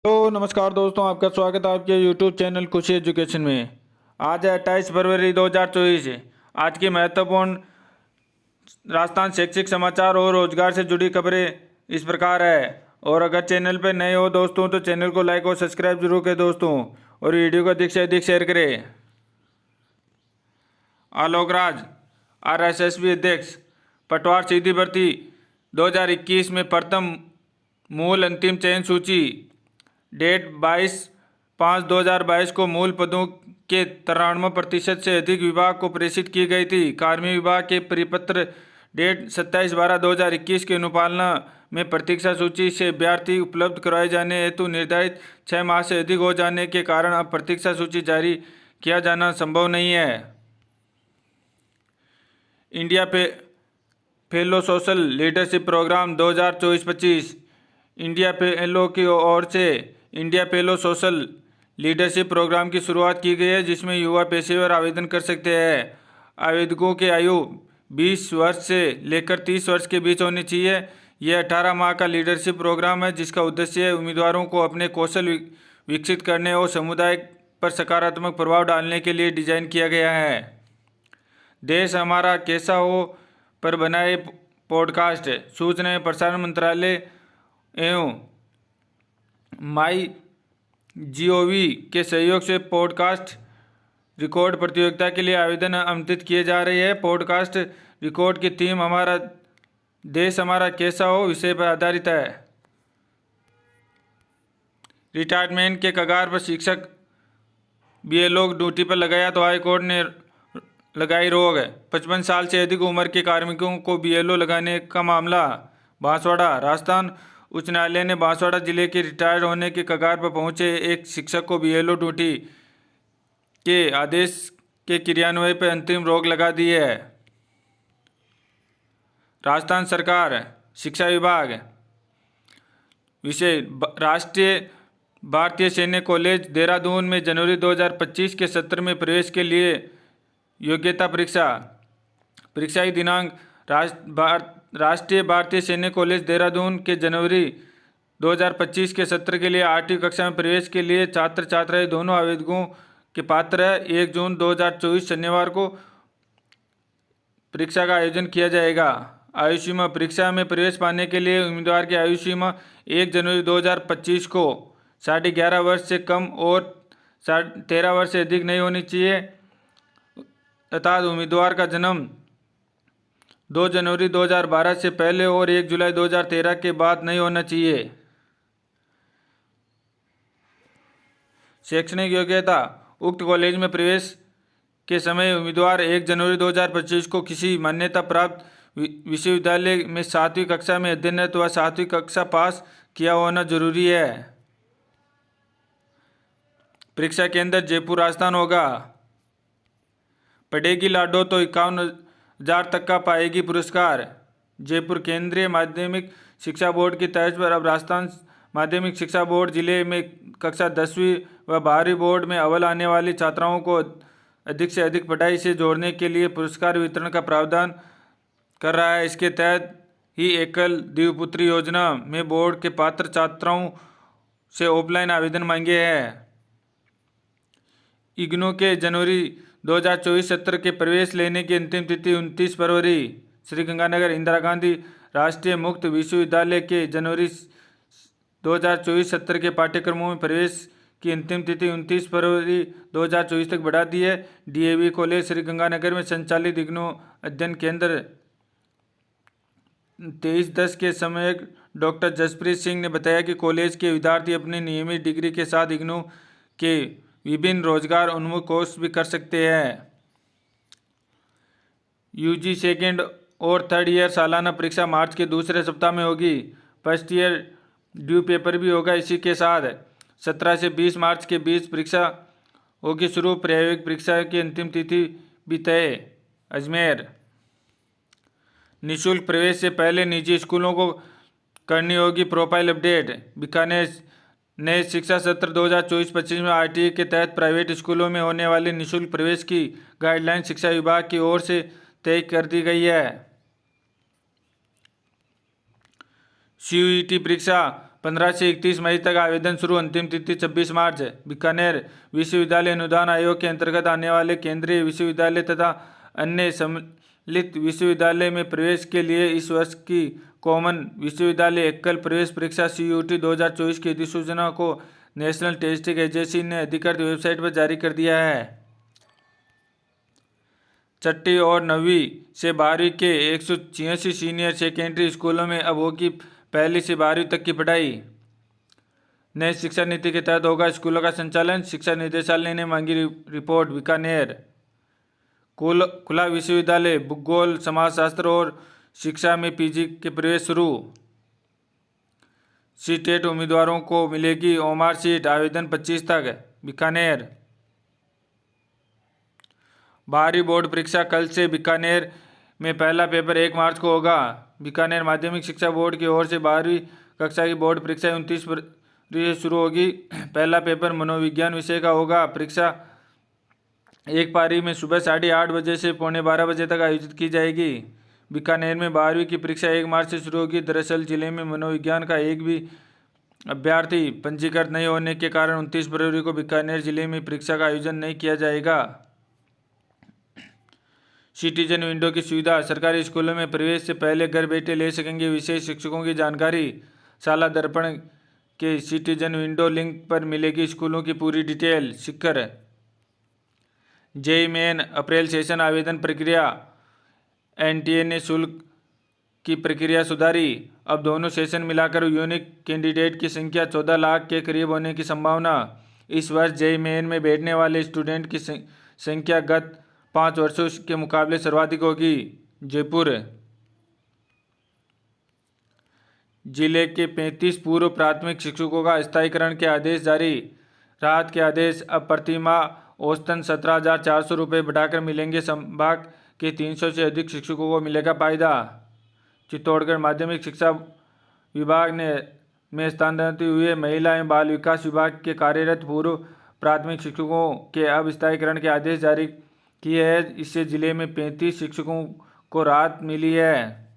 तो नमस्कार दोस्तों, आपका स्वागत है आपके YouTube चैनल खुशी एजुकेशन में। आज है 28 फरवरी 2024। आज की महत्वपूर्ण राजस्थान शैक्षिक समाचार और रोजगार से जुड़ी खबरें इस प्रकार है। और अगर चैनल पर नए हो दोस्तों तो चैनल को लाइक और सब्सक्राइब जरूर करें दोस्तों, और वीडियो को अधिक से अधिक शेयर करें। आलोक राज RSSB अध्यक्ष, पटवार सीधी भर्ती 2021 में प्रथम मूल अंतिम चयन सूची डेट 22/5/2022 को मूल पदों के 93% से अधिक विभाग को प्रेषित की गई थी। कार्मिक विभाग के परिपत्र डेट 27/12/2021 के अनुपालना में प्रतीक्षा सूची से अभ्यर्थी उपलब्ध करवाए जाने हेतु निर्धारित 6 माह से अधिक हो जाने के कारण अब प्रतीक्षा सूची जारी किया जाना संभव नहीं है। India fellow social leadership programme 2024-25 India fellow की ओर से India fellow social leadership programme की शुरुआत की गई है, जिसमें युवा पेशेवर आवेदन कर सकते हैं। आवेदकों की आयु 20 वर्ष से लेकर 30 वर्ष के बीच होनी चाहिए। यह 18 माह का लीडरशिप प्रोग्राम है, जिसका उद्देश्य उम्मीदवारों को अपने कौशल विकसित करने और समुदाय पर सकारात्मक प्रभाव डालने के लिए डिजाइन किया गया है। देश हमारा कैसा हो पर बनाए पॉडकास्ट सूचना एवं प्रसारण मंत्रालय एवं MyGov के सहयोग से पॉडकास्ट रिकॉर्ड प्रतियोगिता के लिए आवेदन आमंत्रित किए जा रहे हैं। पॉडकास्ट रिकॉर्ड की थीम हमारा देश हमारा कैसा हो विषय पर आधारित है। रिटायरमेंट के कगार पर शिक्षक BLO ड्यूटी पर लगाया तो हाईकोर्ट ने लगाई रोक। 55 साल से अधिक उम्र के कार्मिकों को BLO लगाने का मामला बांसवाड़ा। राजस्थान उच्च न्यायालय ने बांसवाड़ा जिले के रिटायर्ड होने के कगार पर पहुंचे एक शिक्षक को BLO ड्यूटी के आदेश के क्रियान्वयन पर अंतरिम रोक लगा दी है। राजस्थान सरकार शिक्षा विभाग विषय राष्ट्रीय भारतीय सैन्य कॉलेज देहरादून में जनवरी 2025 के सत्र में प्रवेश के लिए योग्यता परीक्षा की दिनांक राष्ट्रीय भारतीय सैन्य कॉलेज देहरादून के जनवरी 2025 के सत्र के लिए 8वीं कक्षा में प्रवेश के लिए छात्र छात्राएं दोनों आवेदकों के पात्र है। 1 जून 2024 शनिवार को परीक्षा का आयोजन किया जाएगा। आयु सीमा परीक्षा में प्रवेश पाने के लिए उम्मीदवार की आयु सीमा 1 जनवरी 2025 को 11.5 वर्ष से कम और 13 वर्ष से अधिक नहीं होनी चाहिए तथा उम्मीदवार का जन्म 2 जनवरी 2012 से पहले और 1 जुलाई 2013 के बाद नहीं होना चाहिए। शैक्षणिक योग्यता उक्त कॉलेज में प्रवेश के समय उम्मीदवार 1 जनवरी 2025 को किसी मान्यता प्राप्त विश्वविद्यालय में 7वीं कक्षा में अध्ययनरत व 7वीं कक्षा पास किया होना जरूरी है। परीक्षा केंद्र जयपुर राजस्थान होगा। पढ़ेगी लाडो तो 51,000 तक का पाएगी पुरस्कार। जयपुर केंद्रीय माध्यमिक शिक्षा बोर्ड की तर्ज पर अब राजस्थान माध्यमिक शिक्षा बोर्ड जिले में कक्षा 10वीं व 12वीं बोर्ड में अव्वल आने वाली छात्राओं को अधिक से अधिक पढ़ाई से जोड़ने के लिए पुरस्कार वितरण का प्रावधान कर रहा है। इसके तहत ही एकल द्विपुत्री योजना में बोर्ड के पात्र छात्राओं से ऑफलाइन आवेदन मांगे हैं। इग्नू के जनवरी 2024 सत्र के प्रवेश लेने की अंतिम तिथि 29 फरवरी। श्रीगंगानगर इंदिरा गांधी राष्ट्रीय मुक्त विश्वविद्यालय के जनवरी 2024 सत्र के पाठ्यक्रमों में प्रवेश की अंतिम तिथि 29 फरवरी 2024 तक बढ़ा दी है। DAV कॉलेज श्रीगंगानगर में संचालित इग्नू अध्ययन केंद्र 23/10 के समय डॉक्टर जसप्रीत सिंह ने बताया कि कॉलेज के विद्यार्थी अपनी नियमित डिग्री के साथ इग्नू के विभिन्न रोजगार उन्मुख कोर्स भी कर सकते हैं। UG सेकेंड और थर्ड ईयर सालाना परीक्षा मार्च के दूसरे सप्ताह में होगी। फर्स्ट ईयर ड्यू पेपर भी होगा। इसी के साथ 17 से 20 मार्च के बीच परीक्षा होगी शुरू। प्रायोगिक परीक्षा की अंतिम तिथि भी तय। अजमेर निःशुल्क प्रवेश से पहले निजी स्कूलों को करनी होगी प्रोफाइल अपडेट। बीकानेर नए शिक्षा सत्र 2024-25 में RTE के तहत प्राइवेट स्कूलों में होने वाले निःशुल्क प्रवेश की गाइडलाइन शिक्षा विभाग की ओर से तय कर दी गई है। CUET परीक्षा 15 से 31 मई तक आवेदन शुरू, अंतिम तिथि 26 मार्च। बीकानेर विश्वविद्यालय अनुदान आयोग के अंतर्गत आने वाले केंद्रीय विश्वविद्यालय तथा अन्य सम्मिलित विश्वविद्यालय में प्रवेश के लिए इस वर्ष की कॉमन विश्वविद्यालय एकल प्रवेश परीक्षा CUT 2024 की अधिसूचना को नेशनल टेस्टिंग एजेंसी ने अधिकृत वेबसाइट पर जारी कर दिया है। छठी और 9वीं से 12वीं के 186 सीनियर सेकेंडरी स्कूलों में अब होगी पहली से 12वीं तक की पढ़ाई। नई शिक्षा नीति के तहत होगा स्कूलों का संचालन, शिक्षा निदेशालय ने मांगी रिपोर्ट। बीकानेर खुला विश्वविद्यालय भूगोल, समाजशास्त्र और शिक्षा में PG के प्रवेश शुरू। CTET उम्मीदवारों को मिलेगी OMR सीट, आवेदन 25 तक। बीकानेर 12वीं बोर्ड परीक्षा कल से, बीकानेर में पहला पेपर 1 मार्च को होगा। बीकानेर माध्यमिक शिक्षा बोर्ड की ओर से 12वीं कक्षा की बोर्ड परीक्षा 29 फरवरी से शुरू होगी। पहला पेपर मनोविज्ञान विषय का होगा। परीक्षा एक पारी में सुबह 8:30 बजे से पौने 12 बजे तक आयोजित की जाएगी। बीकानेर में 12वीं की परीक्षा 1 मार्च से शुरू होगी। दरअसल जिले में मनोविज्ञान का एक भी अभ्यर्थी पंजीकृत नहीं होने के कारण 29 फरवरी को बीकानेर जिले में परीक्षा का आयोजन नहीं किया जाएगा। सिटीजन विंडो की सुविधा, सरकारी स्कूलों में प्रवेश से पहले घर बैठे ले सकेंगे विशेष शिक्षकों की जानकारी। शाला दर्पण के सिटीजन विंडो लिंक पर मिलेगी स्कूलों की पूरी डिटेल। शिखर JEE मेन अप्रैल सेशन आवेदन प्रक्रिया, NTA ने शुल्क की प्रक्रिया सुधारी। अब दोनों सेशन मिलाकर यूनिक कैंडिडेट की संख्या 14 लाख के करीब होने की संभावना। इस वर्ष JEE मेन में बैठने वाले स्टूडेंट की संख्या गत 5 वर्षों के मुकाबले सर्वाधिक होगी। जयपुर जिले के 35 पूर्व प्राथमिक शिक्षकों का स्थायीकरण के आदेश जारी। राहत के आदेश अब प्रतिमाह औसतन 17,400 रुपये बढ़ाकर मिलेंगे। संभाग के 300 से अधिक शिक्षकों को मिलेगा फायदा। चित्तौड़गढ़ माध्यमिक शिक्षा विभाग में स्थानांतरित हुए महिला एवं बाल विकास विभाग के कार्यरत पूर्व प्राथमिक शिक्षकों के अब स्थायीकरण के आदेश जारी किए हैं। इससे जिले में 35 शिक्षकों को राहत मिली है।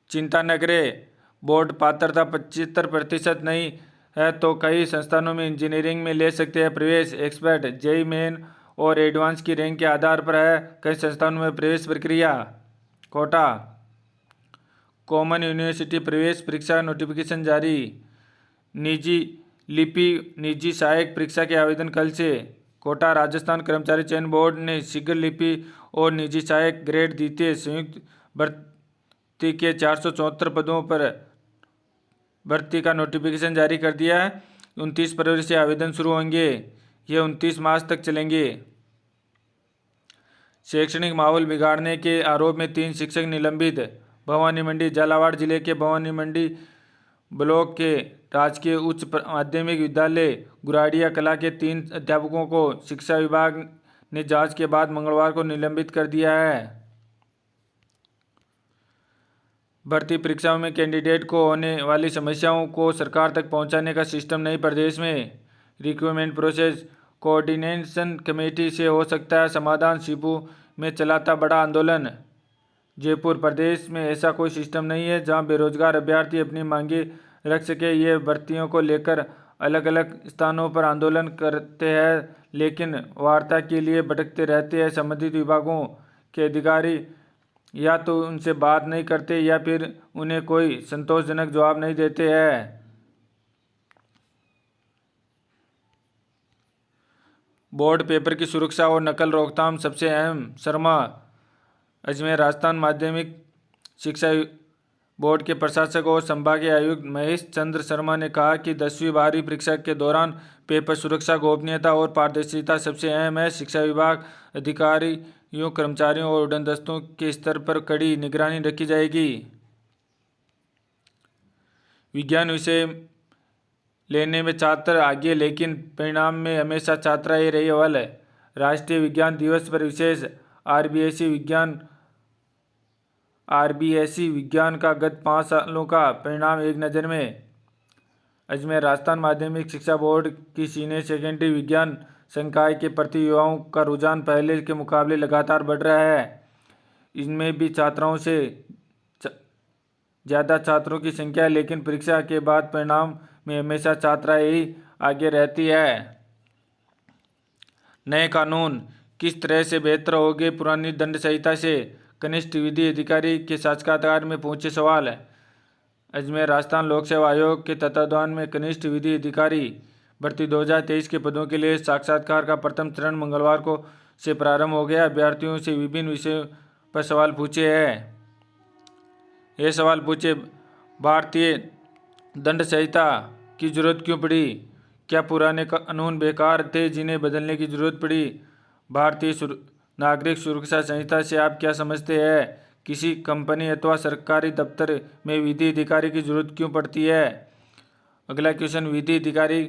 चिंता न करें, बोर्ड पात्रता 75% नहीं है तो कई संस्थानों में इंजीनियरिंग में ले सकते हैं प्रवेश। एक्सपर्ट JEE मेन और एडवांस की रैंक के आधार पर है कई संस्थानों में प्रवेश प्रक्रिया। कोटा कॉमन यूनिवर्सिटी प्रवेश परीक्षा नोटिफिकेशन जारी। निजी लिपि निजी सहायक परीक्षा के आवेदन कल से। कोटा राजस्थान कर्मचारी चयन बोर्ड ने शीघ्र लिपि और निजी सहायक ग्रेड द्वितीय संयुक्त भर्ती के 474 पदों पर भर्ती का नोटिफिकेशन जारी कर दिया है। 29 फरवरी से आवेदन शुरू होंगे। ये 29 मार्च तक चलेंगे। शैक्षणिक माहौल बिगाड़ने के आरोप में 3 शिक्षक निलंबित। भवानी मंडी झालावाड़ जिले के भवानी मंडी ब्लॉक के राजकीय उच्च माध्यमिक विद्यालय गुराड़िया कला के 3 अध्यापकों को शिक्षा विभाग ने जांच के बाद मंगलवार को निलंबित कर दिया है। भर्ती परीक्षाओं में कैंडिडेट को होने वाली समस्याओं को सरकार तक पहुंचाने का सिस्टम नहीं। प्रदेश में रिक्रूटमेंट प्रोसेस कोऑर्डिनेशन कमेटी से हो सकता है समाधान। शिबू में चलाता बड़ा आंदोलन। जयपुर प्रदेश में ऐसा कोई सिस्टम नहीं है जहां बेरोजगार अभ्यर्थी अपनी मांगे रख सके। ये भर्तियों को लेकर अलग अलग स्थानों पर आंदोलन करते हैं लेकिन वार्ता के लिए भटकते रहते हैं। संबंधित विभागों के अधिकारी या तो उनसे बात नहीं करते या फिर उन्हें कोई संतोषजनक जवाब नहीं देते हैं। बोर्ड पेपर की सुरक्षा और नकल रोकथाम सबसे अहम। शर्मा अजमेर राजस्थान माध्यमिक शिक्षा बोर्ड के प्रशासक और संभागीय आयुक्त महेश चंद्र शर्मा ने कहा कि 10वीं 12वीं परीक्षा के दौरान पेपर सुरक्षा, गोपनीयता और पारदर्शिता सबसे अहम है। शिक्षा विभाग अधिकारियों, कर्मचारियों और उड़नदस्तों के स्तर पर कड़ी निगरानी रखी जाएगी। विज्ञान विषय लेने में छात्र आगे लेकिन परिणाम में हमेशा छात्रा ही रही अव्वल। राष्ट्रीय विज्ञान दिवस पर विशेष आरबीएसई विज्ञान का गत 5 सालों का परिणाम एक नज़र में। अजमेर राजस्थान माध्यमिक शिक्षा बोर्ड की सीनियर सेकेंडरी विज्ञान संकाय के प्रति युवाओं का रुझान पहले के मुकाबले लगातार बढ़ रहा है। इनमें भी छात्राओं से ज़्यादा छात्रों की संख्या है, लेकिन परीक्षा के बाद परिणाम में हमेशा छात्राएं ही आगे रहती है। नए कानून किस तरह से बेहतर होंगे पुरानी दंड संहिता से? कनिष्ठ विधि अधिकारी के साक्षात्कार में पूछे सवाल है। अजमेर राजस्थान लोक सेवा आयोग के तत्वावधान में कनिष्ठ विधि अधिकारी भर्ती 2023 के पदों के लिए साक्षात्कार का प्रथम चरण मंगलवार को से प्रारंभ हो गया। अभ्यर्थियों से विभिन्न विषयों पर सवाल पूछे हैं। ये सवाल पूछे, भारतीय दंड संहिता की जरूरत क्यों पड़ी? क्या पुराने कानून बेकार थे जिन्हें बदलने की जरूरत पड़ी? भारतीय नागरिक सुरक्षा संहिता से आप क्या समझते हैं? किसी कंपनी अथवा सरकारी दफ्तर में विधि अधिकारी की जरूरत क्यों पड़ती है? अगला क्वेश्चन, विधि अधिकारी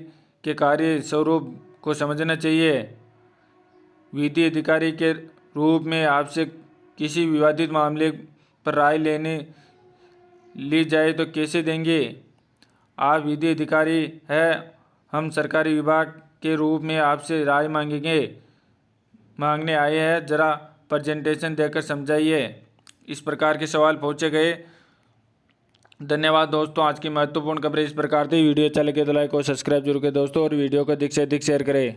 के कार्य स्वरूप को समझना चाहिए। विधि अधिकारी के रूप में आपसे किसी विवादित मामले पर राय लेने ली जाए तो कैसे देंगे? आप विधि अधिकारी हैं, हम सरकारी विभाग के रूप में आपसे राय मांगने आए हैं, जरा प्रेजेंटेशन देकर समझाइए। इस प्रकार के सवाल पूछे गए। धन्यवाद दोस्तों। आज की महत्वपूर्ण खबरें इस प्रकार थी। वीडियो अच्छा लगे तो लाइक और सब्सक्राइब जरूर करें दोस्तों, और वीडियो को अधिक से अधिक शेयर करें।